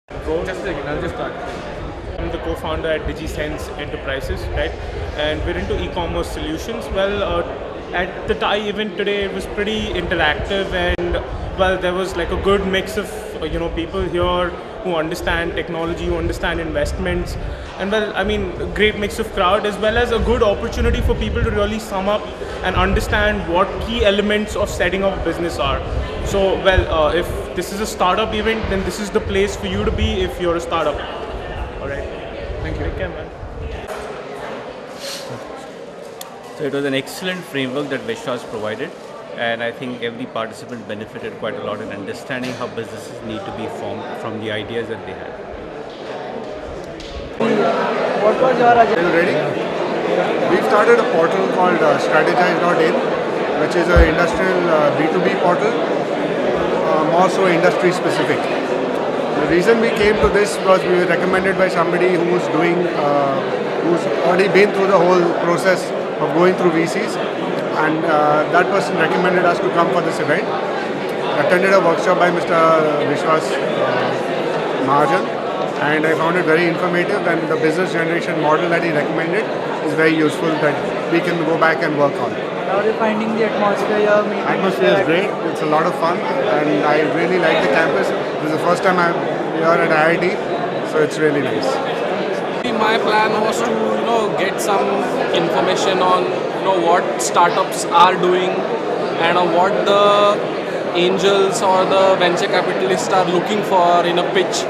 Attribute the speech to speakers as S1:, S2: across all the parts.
S1: Just a second, I'll just start. I'm the co-founder at DigiSense Enterprises, right? And we're into e-commerce solutions. Well, at the TIE event today, it was pretty interactive, and well, there was like a good mix of people here who understand technology, who understand investments, and well, I mean, a great mix of crowd as well as a good opportunity for people to really sum up and understand what key elements of setting up a business are. So, well, if this is a startup event, then this is the place for you to be if you're a startup. All right. Thank you. Take care, man.
S2: So it was an excellent framework that Vishwas provided, and I think every participant benefited quite a lot in understanding how businesses need to be formed from the ideas that they had.
S3: What was your agenda?
S4: Are you ready? We've started a portal called strategize.in, which is an industrial B2B portal, more so industry specific. The reason we came to this was we were recommended by somebody who's already been through the whole process of going through VCs, and that person recommended us to come for this event. Attended a workshop by Mr. Vishwas Mahajan, and I found it very informative, and the business generation model that he recommended is very useful that we can go back and work on.
S3: How are you finding the atmosphere here?
S4: Atmosphere is great, it's a lot of fun, and I really like the campus. This is the first time I'm here at IIT, so it's really nice.
S5: My plan was to get some information on what startups are doing and what the angels or the venture capitalists are looking for in a pitch.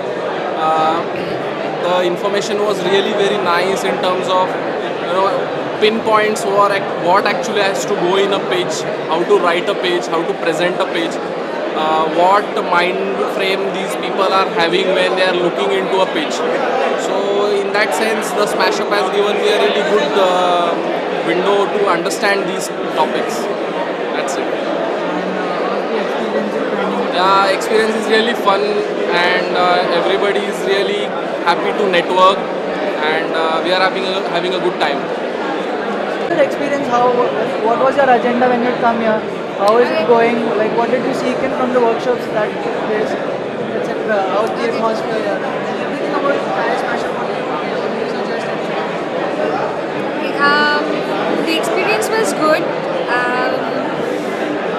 S5: The information was really very nice in terms of pinpoints what actually has to go in a pitch, how to write a pitch, how to present a pitch, what mind frame these people are having when they are looking into a pitch. So in that sense, the Smash Up has given me a really good window to understand these topics. That's it. Yeah, experience is really fun, and everybody is really happy to network, and we are having a good time.
S3: Your experience, what was your agenda when you come here? How is it going? Like, what did you seek in from the workshops that took place, etc.? How's the atmosphere here? Everything about Smash Up.
S6: The experience was good.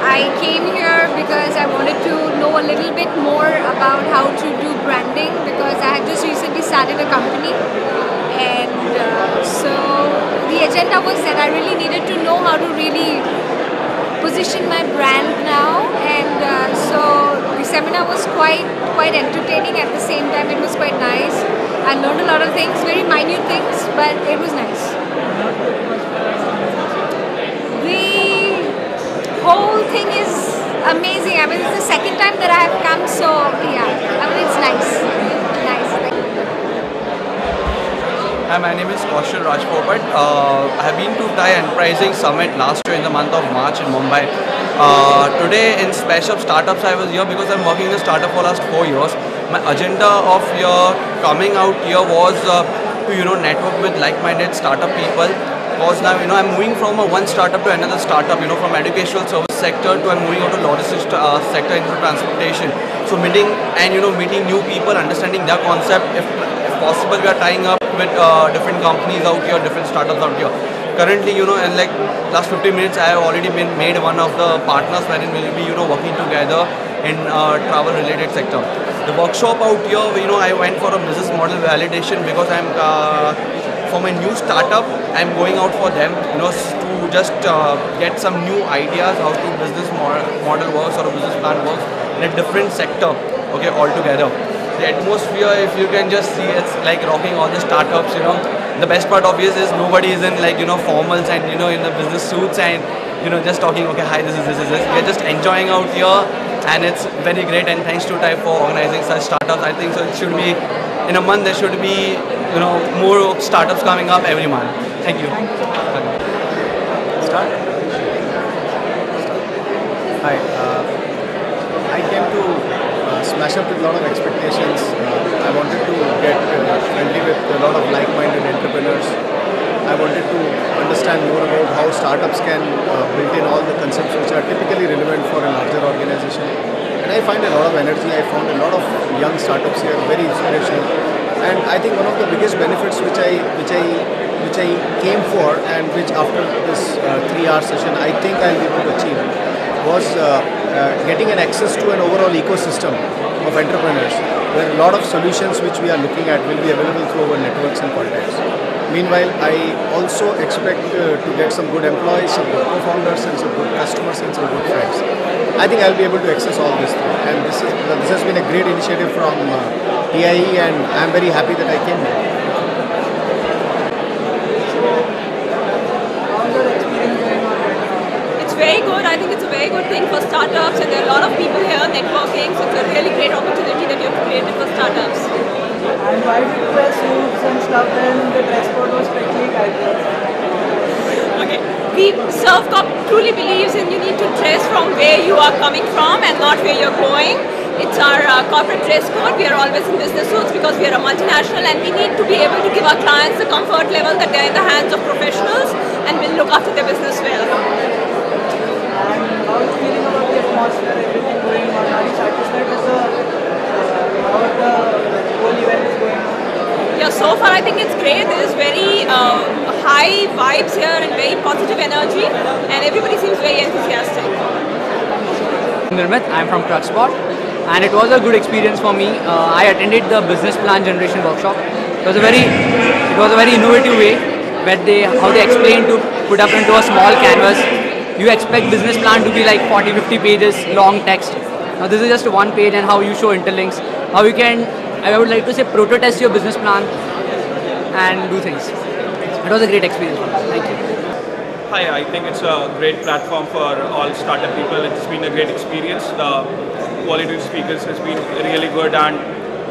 S6: I came here because I wanted to know a little bit more about how to do branding, because I had just recently started a company, and so the agenda was that I really needed to know how to really position my brand now, and so the seminar was quite entertaining. At the same time, it was quite nice. I learned a lot of things, very minute things, but it was nice. The whole thing is amazing. I mean, it's the second time that I have come, so yeah, I mean, it's nice. Nice.
S7: Hi, my name is Kaushal Rajpopat. I have been to TIE Enterprising Summit last year in the month of March in Mumbai. Today in Smash Up Startups, I was here because I'm working in a startup for last 4 years. My agenda of coming out here was to network with like-minded startup people. Because now I'm moving from one startup to another startup. From educational service sector to I'm moving out to logistics sector into transportation. So meeting new people, understanding their concept. If possible, we are tying up with different companies out here, different startups out here. Currently, in like last 15 minutes, I have already been made one of the partners wherein we'll be working together in travel related sector. The workshop out here, I went for a business model validation because I'm for my new startup, I'm going out for them, to just get some new ideas how to business model works or a business plan works in a different sector, okay, altogether. The atmosphere, if you can just see, it's like rocking all the startups, The best part obvious is nobody is in like, formals and, in the business suits and, just talking, okay, hi, this is this. We're just enjoying out here, and it's very great, and thanks to TIE for organizing such startups. I think so it should be, in a month there should be, more startups coming up every month. Thank you.
S8: Start? Hi. I came to Smash Up with a lot of expectations. I wanted to get friendly with a lot of like-minded entrepreneurs. I wanted to understand more about how startups can build in all the concepts which are typically relevant for a larger organization. And I find a lot of energy. I found a lot of young startups here, very I think one of the biggest benefits which I came for, and which after this 3-hour session I think I'll be able to achieve, was getting an access to an overall ecosystem of entrepreneurs, where a lot of solutions which we are looking at will be available through our networks and contacts. Meanwhile, I also expect to get some good employees, some good co-founders, and some good customers, and some good friends. I think I'll be able to access all this through. And this has been a great initiative from TIE, and I'm very happy that I came here.
S3: How's your experience going on right now?
S9: It's very good. I think it's a very good thing for startups, and there are a lot of people here networking, so it's a really great opportunity that you have created for startups.
S3: And why did you wear suits and stuff when the dress code was strictly casual?
S9: Okay. Surf Corp truly believes in you need to dress from where you are coming from and not where you're going. It's our corporate dress code. We are always in business suits because we are a multinational, and we need to be able to give our clients the comfort level that they're in the hands of professionals and will look after their business well.
S3: And how are you feeling about the atmosphere, everything going on? Are you satisfied with how the whole event is going on?
S9: Yeah, so far I think it's great. There's very high vibes here and very positive energy, and everybody seems very enthusiastic.
S10: Nirmit, I'm from TruckSpot, and it was a good experience for me. I attended the business plan generation workshop. It was a very innovative way how they explained to put up into a small canvas. You expect business plan to be like 40-50 pages long text. Now this is just one page, and how you show interlinks, how you can, I would like to say, proto-test your business plan and do things. It was a great experience for me. Thank you.
S11: Hi, I think it's a great platform for all startup people. It's been a great experience. The quality of speakers has been really good, and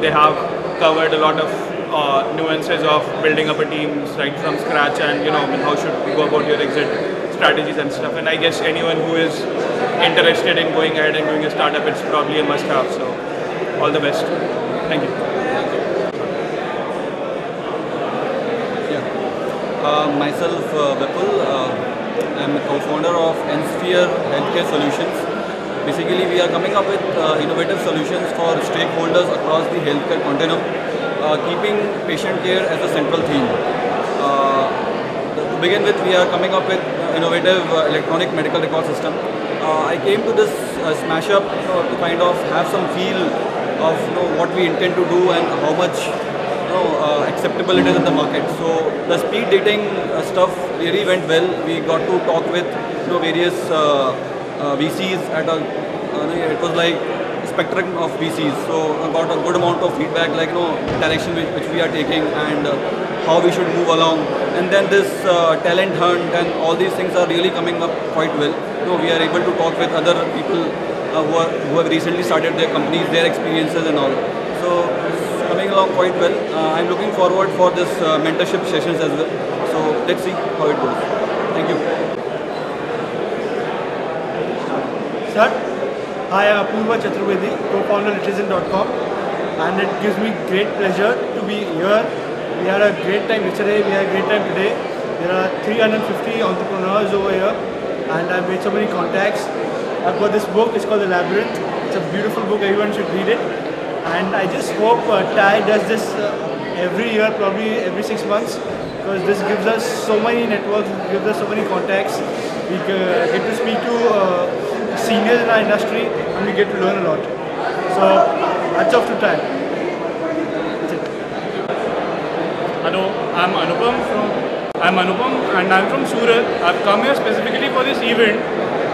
S11: they have covered a lot of nuances of building up a team right from scratch, and how should you go about your exit strategies and stuff. And I guess anyone who is interested in going ahead and doing a startup, it's probably a must-have. So all the best. Thank you.
S7: Myself, Vipul. I'm a co-founder of Ensphere Healthcare Solutions. Basically, we are coming up with innovative solutions for stakeholders across the healthcare continuum, keeping patient care as a central theme. To begin with, we are coming up with innovative electronic medical record system. I came to this smash up to kind of have some feel of what we intend to do and how much acceptable it is in the market. So the speed dating stuff really went well. We got to talk with various VCs at a it was like spectrum of VCs. So I got a good amount of feedback, like direction which we are taking and how we should move along. And then this talent hunt and all these things are really coming up quite well. We are able to talk with other people who have recently started their companies, their experiences and all. So it's coming along quite well. I'm looking forward for this mentorship sessions as well. So let's see how it goes. Thank you.
S12: Sir, hi, I'm Apurva Chaturvedi, co-founder Lititizen.com, and it gives me great pleasure to be here. We had a great time yesterday, we had a great time today. There are 350 entrepreneurs over here, and I've made so many contacts. I've got this book, it's called The Labyrinth. It's a beautiful book, everyone should read it. And I just hope TIE does this every year, probably every 6 months, because this gives us so many networks, gives us so many contacts. We get to speak to seniors in our industry, and we get to learn a lot. So, hats off to TIE. That's it.
S1: Hello, I'm Anupam and I'm from Surat. I've come here specifically for this event.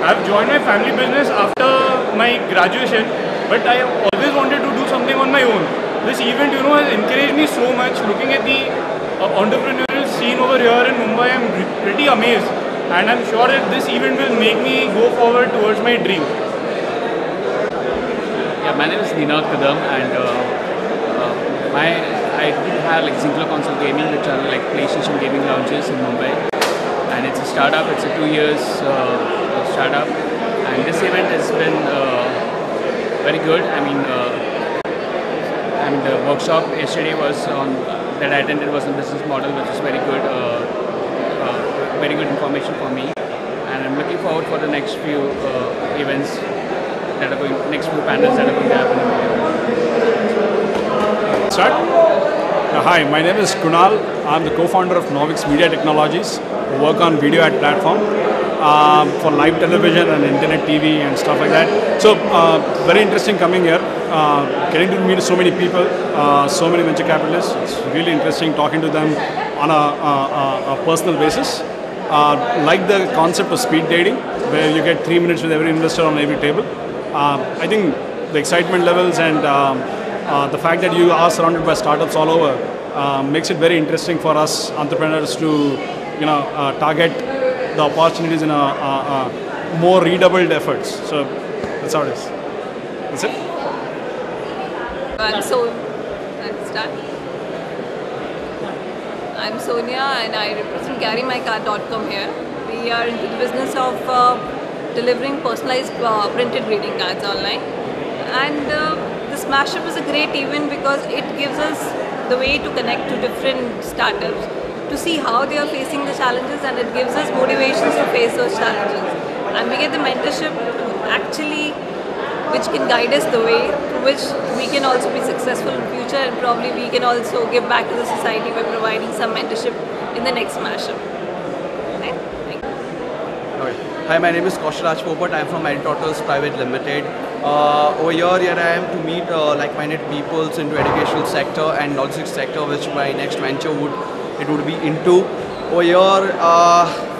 S1: I've joined my family business after my graduation, but I always wanted to do something on my own. This event, has encouraged me so much. Looking at the entrepreneurial scene over here in Mumbai, I'm pretty amazed. And I'm sure that this event will make me go forward towards my dream.
S13: Yeah, my name is Ninad Kadam, and I do have like Zinclo Console Gaming, which are like PlayStation gaming lounges in Mumbai. And it's a startup, it's a 2 years startup. And this event has been very good. I mean, and the workshop yesterday that I attended was on business model, which is very good. Very good information for me, and I'm looking forward for the next few events that are next few panels that are going to happen.
S1: Start?
S14: Hi, my name is Kunal. I'm the co-founder of Novix Media Technologies. We work on video ad platform for live television and internet TV and stuff like that. So very interesting coming here, getting to meet so many people, so many venture capitalists. It's really interesting talking to them on a personal basis. Like the concept of speed dating, where you get 3 minutes with every investor on every table. I think the excitement levels and the fact that you are surrounded by startups all over makes it very interesting for us entrepreneurs to, target the opportunities in a more redoubled efforts. So that's how it is. That's it.
S9: I'm Sonia and I represent CarryMyCard.com here. We are into the business of delivering personalized printed greeting cards online. And the Smash Up is a great event because it gives us the way to connect to different startups, to see how they are facing the challenges, and it gives us motivations to face those challenges. And we get the mentorship actually which can guide us the way through which we can also be successful in the future, and probably we can also give back to the society by providing some mentorship in the next Smash Up. Okay? Thank you.
S7: Okay. Hi, my name is Kaushalaj Popat. I am from Editors Private Limited. Over here I am to meet like-minded people into educational sector and logistics sector, which my next venture would be into. Over here,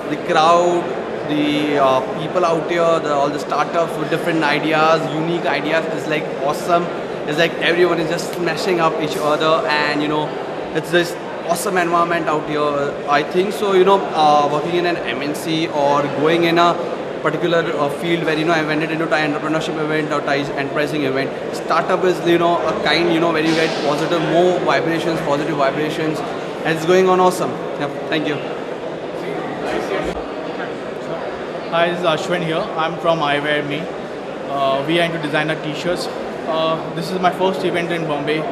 S7: the crowd, the people out here, all the startups with different ideas, unique ideas is like awesome. It's like everyone is just smashing up each other, and it's this awesome environment out here. I think so, working in an MNC or going in a particular field where I went into Thai entrepreneurship event or Thai enterprising event. Startup is a kind where you get positive, more vibrations, positive vibrations, and it's going on awesome. Yeah, thank you.
S15: Hi, this is Ashwin here. I'm from iWear.me. We are into designer t-shirts. This is my first event in Bombay.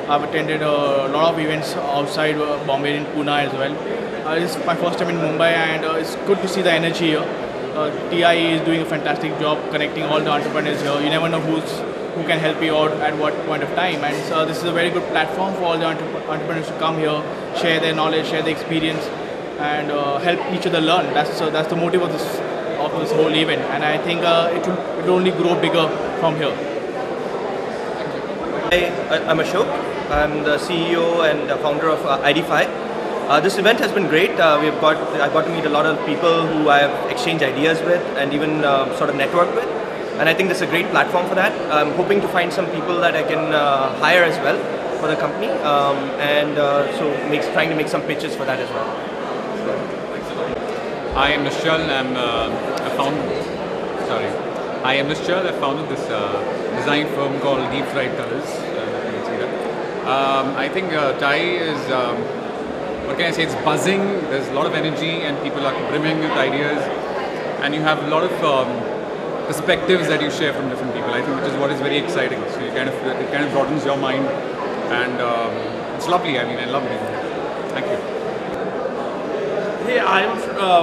S15: I've attended a lot of events outside Bombay, in Pune as well. This is my first time in Mumbai, and it's good to see the energy here. TIE is doing a fantastic job connecting all the entrepreneurs here. You never know who can help you out at what point of time, and so this is a very good platform for all the entrepreneurs to come here, share their knowledge, share their experience, and help each other learn. That's the motive of this whole event, and I think it will only grow bigger from here.
S16: Hi, I'm Ashok. I'm the CEO and founder of ID5. This event has been great. I've got to meet a lot of people who I have exchanged ideas with and even sort of network with, and I think this is a great platform for that. I'm hoping to find some people that I can hire as well for the company, and so trying to make some pitches for that as well.
S17: I am Nishchal. I am Nishchal. I founded this design firm called Deep Fried Colors. You can see that. I think Thai is, what can I say, it's buzzing. There's a lot of energy and people are brimming with ideas. And you have a lot of perspectives that you share from different people. I think which is what is very exciting. So it kind of broadens your mind, and it's lovely. I mean, I love it. Thank you.
S18: Hey, I'm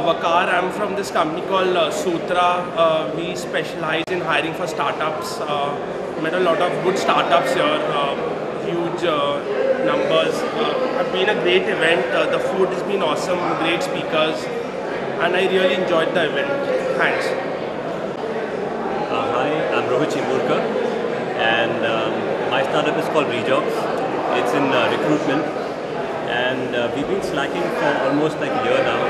S18: Vakar. I'm from this company called Sutra. We specialize in hiring for startups. Met a lot of good startups here, huge numbers. It's been a great event. The food has been awesome, great speakers, and I really enjoyed the event. Thanks.
S19: Hi, I'm Rohit Chimurka, and my startup is called Rejobs. It's in recruitment. And we've been slacking for almost like a year now,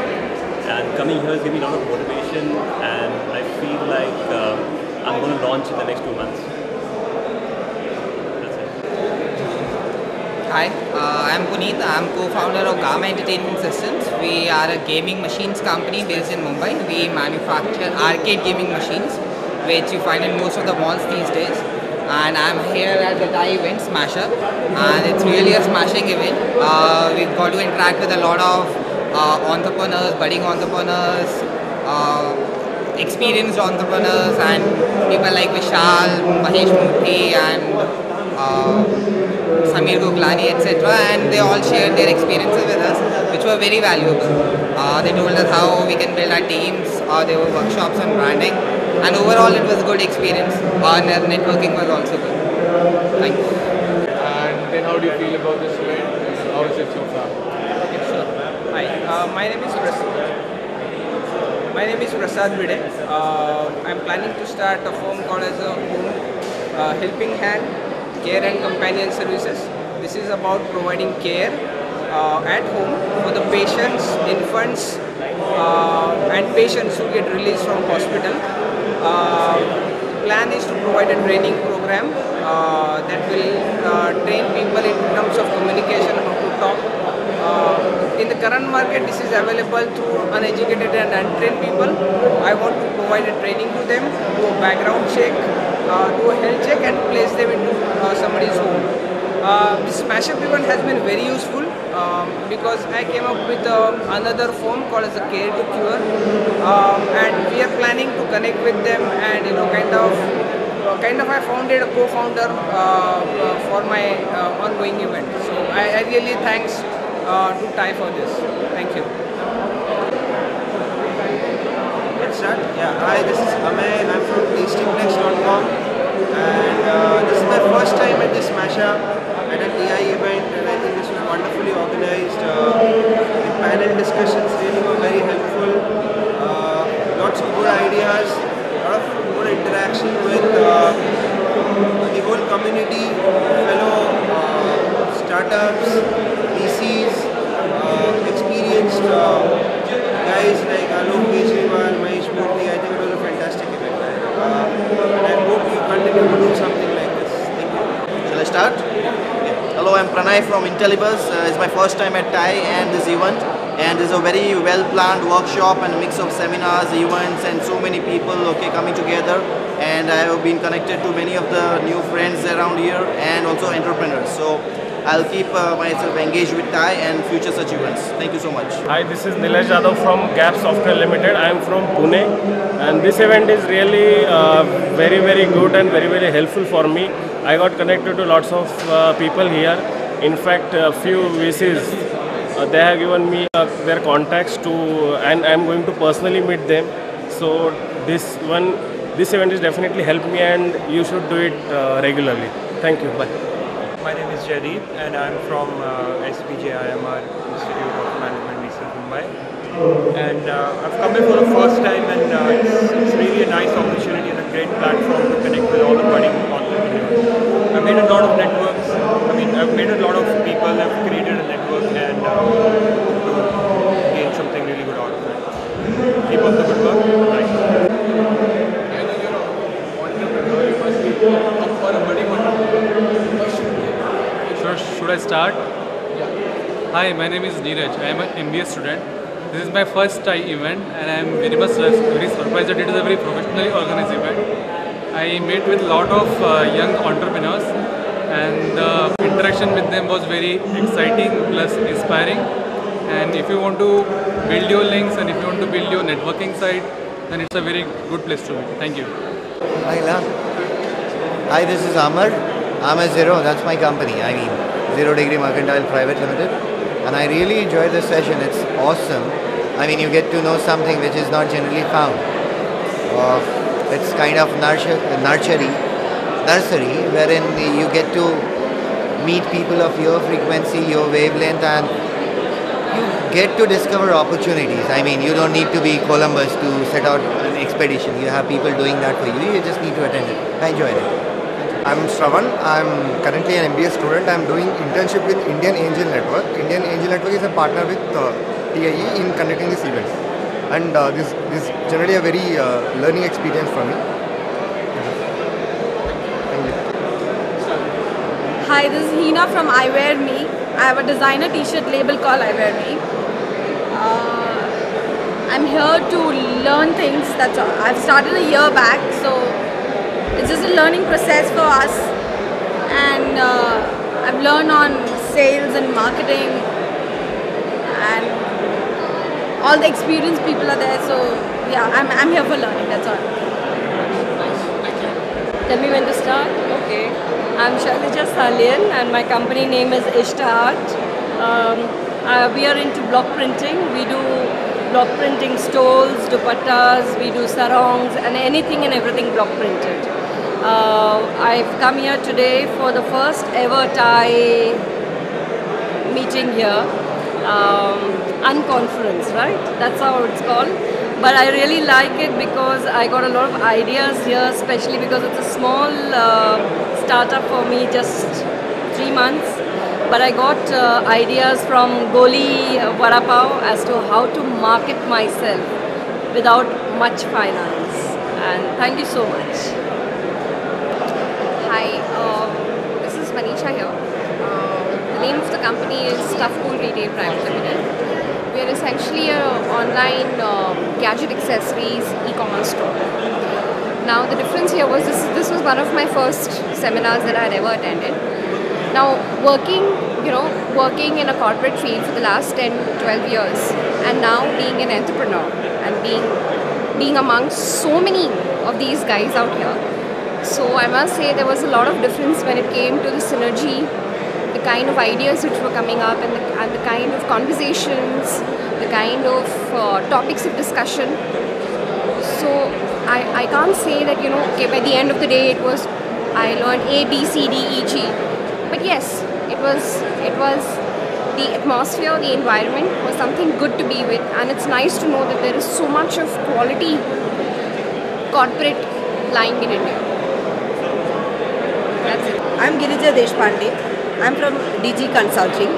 S19: and coming here has given me a lot of motivation, and I feel like I'm going to launch in the next 2 months. That's it.
S20: Hi, I'm Puneet. I'm co-founder of Gamma Entertainment Systems. We are a gaming machines company based in Mumbai. We manufacture arcade gaming machines, which you find in most of the malls these days. And I'm here at the Thai event, Smash Up, and it's really a smashing event. We've got to interact with a lot of entrepreneurs, budding entrepreneurs, experienced entrepreneurs, and people like Vishal, Mahesh Murthy, and Samir Goklani, etc. And they all shared their experiences with us, which were very valuable. They told us how we can build our teams. There were workshops on branding. And overall, it was a good experience. Our networking was also good. Thank you.
S15: And then how do you feel about this event?
S13: How is it so far?
S20: Okay, sure. Hi, my name is Prasad. My name is Prasad Bide. I'm planning to start a firm called as a Home Helping Hand Care and Companion Services. This is about providing care at home for the patients, infants, and patients who get released from hospital. Plan is to provide a training program that will train people in terms of communication, how to talk. In the current market, this is available through uneducated and untrained people. I want to provide a training to them, do a background check, do a health check, and place them into somebody's home. This mashup event has been very useful because I came up with another form called as a Care to Cure, and we are planning to connect with them and kind of I founded a co-founder for my ongoing event. So I really thanks to TIE for this. Thank you.
S21: Let's start. Yeah, hi, this is Amay. I'm from tastingplex.com, and this is my first time at this mashup at a TI event, and I think this was wonderfully organized. The panel discussions really were very helpful. Lots of good ideas, a lot of good interaction with the whole community, fellow startups, VCs, experienced guys like Alok Kejriwal, Mahesh Murthy. I think it was a fantastic event. And I hope you continue to do something like this. Thank you.
S22: Shall I start? Okay. Hello, I'm Pranay from Intellibus. It's my first time at TIE and this event. And this is a very well-planned workshop and a mix of seminars, events, and so many people coming together. And I have been connected to many of the new friends around here and also entrepreneurs. So I'll keep myself engaged with TIE and future such events. Thank you so much.
S23: Hi, this is Nilesh Yadav from Gap Software Limited. I am from Pune, and this event is really very, very good and very, very helpful for me. I got connected to lots of people here. In fact, a few VCs, they have given me their contacts to, and I am going to personally meet them. So this event is definitely helped me, and you should do it regularly. Thank you. Bye.
S24: My name is Jaideep, and I'm from SPJIMR Institute of Management Research, Mumbai. And I've come here for the first time, and it's really a nice opportunity and a great platform to connect with all the budding entrepreneurs. I've made a lot of networks. I've made a lot of people. I've created a network, and to gain something really good out of it. Keep up the good work. Thank you.
S25: Should I start? Hi, my name is Neeraj. I am an MBA student. This is my first TIE event, and I am very much very surprised that it is a very professionally organized event. I met with a lot of young entrepreneurs, and the interaction with them was very exciting plus inspiring. And if you want to build your links and if you want to build your networking site, then it's a very good place to be. Thank you.
S22: Hi, this is Amar. I'm a Zero, that's my company. Zero Degree Mercantile Private Limited. And I really enjoyed this session. It's awesome. You get to know something which is not generally found. It's kind of nursery, wherein you get to meet people of your frequency, your wavelength, and you get to discover opportunities. You don't need to be Columbus to set out an expedition. You have people doing that for you. You just need to attend it. I enjoyed it.
S26: I'm Shravan. I'm currently an MBA student. I'm doing internship with Indian Angel Network. Indian Angel Network is a partner with TIE in conducting this event. And this is generally a very learning experience for me. Thank you.
S27: Hi, this is Hina from I Wear Me. I have a designer t-shirt label called I Wear Me. I'm here to learn things. That's all. I've started a year back, so it's just a learning process for us, and I've learned on sales and marketing, and all the experienced people are there. So yeah, I'm here for learning. That's all.
S28: Tell me when to start. Okay. I'm Shailija Salian, and my company name is Ishta Art. We are into block printing. We do block printing stoles, dupattas, we do sarongs, and anything and everything block printed. I've come here today for the first ever TIE meeting. meeting here. Unconference, right? That's how it's called. But I really like it because I got a lot of ideas here, especially because it's a small startup for me, just 3 months. But I got ideas from Goli Vada Pav as to how to market myself without much finance. And thank you so much.
S2: Hi, this is Manisha here. The name of the company is Stuff Cool Retail Private Limited. We are essentially an online gadget accessories e-commerce store. Now the difference here was this was one of my first seminars that I had ever attended. Now working in a corporate field for the last 10-12 years, and now being an entrepreneur and being amongst so many of these guys out here. So I must say there was a lot of difference when it came to the synergy, the kind of ideas which were coming up, and the kind of conversations, the kind of topics of discussion. So I can't say that okay, by the end of the day I learned A, B, C, D, E, G. But yes, it was the atmosphere, the environment was something good to be with, and it's nice to know that there is so much of quality corporate lying in India. That's it.
S3: I'm Girija Deshpande. I'm from DG Consulting.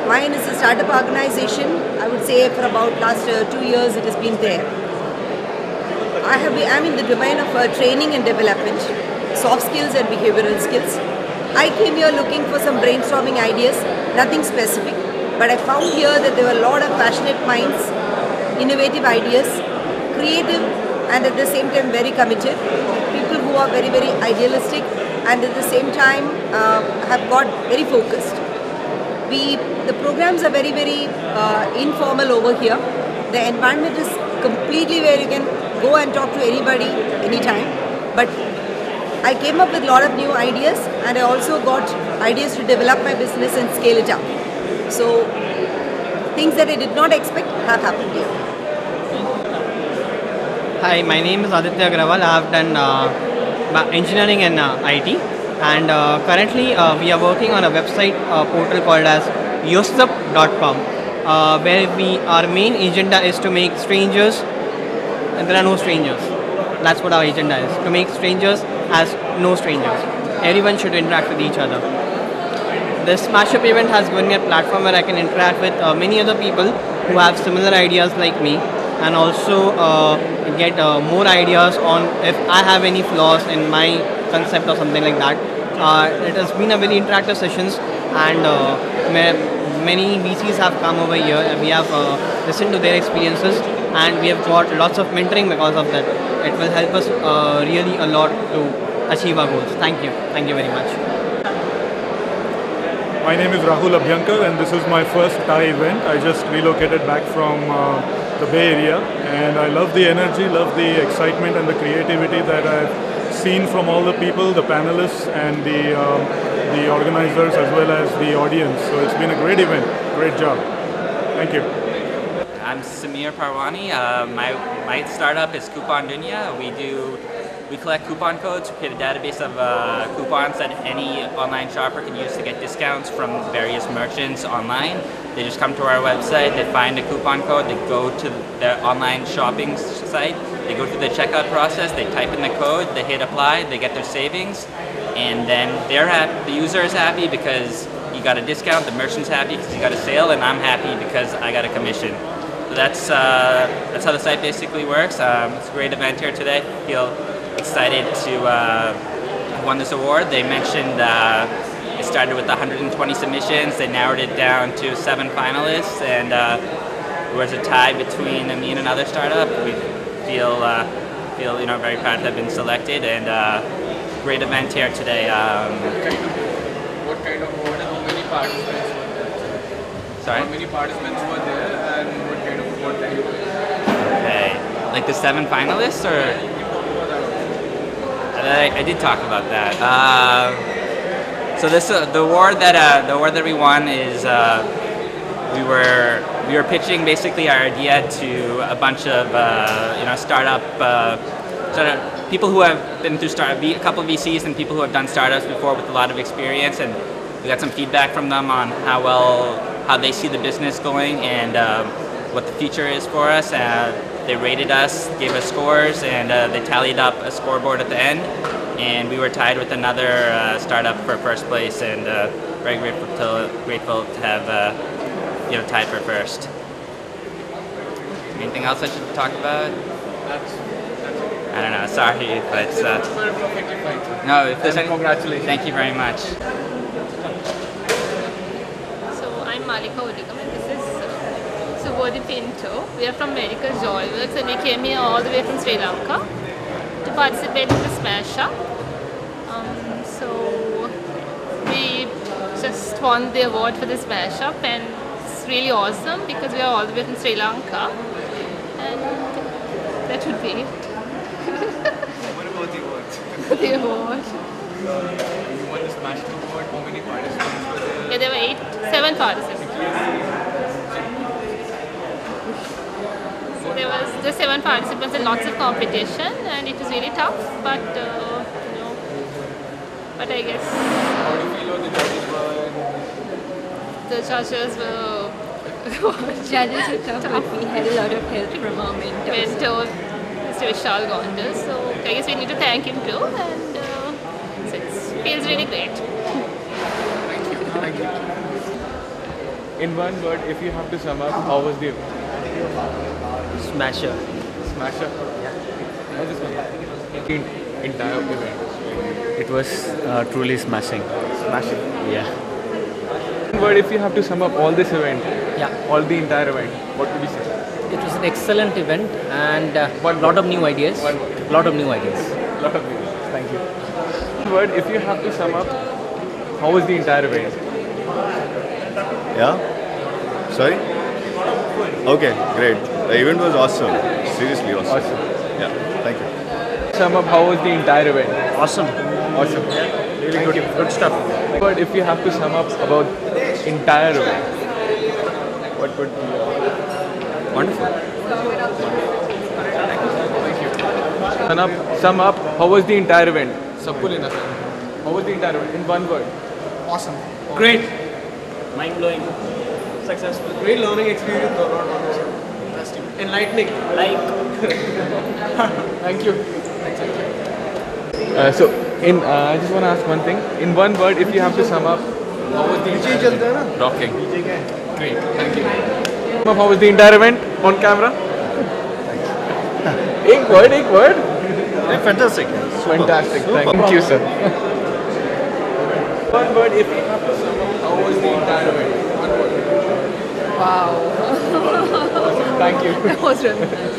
S3: Mine is a startup organization. I would say for about last 2 years it has been there. I'm in the domain of training and development, soft skills and behavioral skills. I came here looking for some brainstorming ideas, nothing specific, but I found here that there were a lot of passionate minds, innovative ideas, creative, and at the same time very committed, people who are very, very idealistic, and at the same time have got very focused. The programs are very, very informal over here. The environment is completely where you can go and talk to anybody, anytime. But I came up with a lot of new ideas, and I also got ideas to develop my business and scale it up. So things that I did not expect have happened here.
S4: Hi, my name is Aditya Agrawal. I have done engineering and IT, and currently we are working on a website portal called as yosup.com, where our main agenda is to make strangers, and there are no strangers. That's what our agenda is, to make strangers as no strangers. Everyone should interact with each other. This mashup event has given me a platform where I can interact with many other people who have similar ideas like me, and also get more ideas on if I have any flaws in my concept or something like that. It has been a very interactive sessions, and many VCs have come over here, and we have listened to their experiences, and we have got lots of mentoring because of that. It will help us really a lot to achieve our goals. Thank you very much.
S5: My name is Rahul Abhyankar, and this is my first Thai event. I just relocated back from the Bay Area, and I love the energy, love the excitement and the creativity that I've seen from all the people, the panelists and the organizers as well as the audience. So it's been a great event, great job. Thank you.
S6: I'm Samir Parwani. My startup is Coupon Dunya. We collect coupon codes, create a database of coupons that any online shopper can use to get discounts from various merchants online. They just come to our website, they find a coupon code, they go to their online shopping site, they go through the checkout process, they type in the code, they hit apply, they get their savings, and then the user is happy because he got a discount, the merchant's happy because he got a sale, and I'm happy because I got a commission. So that's how the site basically works. It's a great event here today. Feel excited to have won this award. They mentioned it started with 120 submissions. They narrowed it down to 7 finalists, and it was a tie between me and another startup. We feel very proud to have been selected, and great event here today.
S13: What kind of award and how many participants were there?
S6: Sorry?
S13: How many participants were there, and what kind of award did you win?
S6: Okay, like the 7 finalists, or? I did talk about that. So the award that we won is we were pitching basically our idea to a bunch of startup people who have been through a couple of VCs and people who have done startups before with a lot of experience, and we got some feedback from them on how well how they see the business going and what the future is for us. They rated us, gave us scores, and they tallied up a scoreboard at the end. And we were tied with another startup for first place, and very grateful to have tied for first. Anything else I should talk about? I don't know. Sorry, but no. If there's any, congratulations. Thank you very much.
S1: So I'm Malika Udigam, and this is Subodhi Pinto. We are from Medical Joyworks, and we came here all the way from Sri Lanka to participate in the Smash Up. So we just won the award for the Smash Up, and it's really awesome because we are all the way from Sri Lanka, and that would be it.
S13: What about the award?
S1: The award.
S13: You won the Smash Up award. How many participants were there?
S1: Yeah, there were 7 participants. So there was just 7 participants and lots of competition, and it was really tough, but but I guess
S13: How do you feel about the judges were?
S1: the judges were
S28: Judges were tough, but we had a lot of help from our mentors.
S1: mentor, Mr. Vishal Gondal. So I guess we need to thank him too, and so it feels really great.
S13: Thank you. In one word, if you have to sum up, how was the
S4: Smasher.
S13: Smasher? Yeah. How was this entire event?
S7: It was truly smashing.
S13: Smashing?
S7: Yeah.
S13: In one word, if you have to sum up all this event, all the entire event, what would you say?
S8: It was an excellent event and a lot of new ideas. Lot of new ideas.
S13: Lot of new ideas. Thank you. In one word, if you have to sum up, how was the entire event?
S9: Yeah? Sorry? Okay, great. The event was awesome. Seriously awesome.
S13: Awesome.
S9: Yeah, thank you.
S13: Sum up, how was the entire event?
S9: Awesome.
S13: Awesome. Yeah. Really good. Good stuff. But if you have to sum up about entire event, what would be
S9: wonderful?
S13: Thank you. Sum up, how was the entire event? Sabko lena sir. How was the entire event? In one word.
S10: Awesome.
S13: Great.
S10: Mind-blowing.
S13: Successful. Great learning experience.
S10: Interesting. Enlightening.
S13: Thank you. So, I just want to ask one thing. In one word, if you have to sum up, how was the entire event? Rocking. Great. Thank you. Sum up, how was the entire event on camera? Ek word.
S9: Fantastic.
S13: Fantastic. Thank you, sir. One word, if you have to sum up, how was the entire event? One word.
S1: Wow.
S13: Thank you.
S1: That was really nice.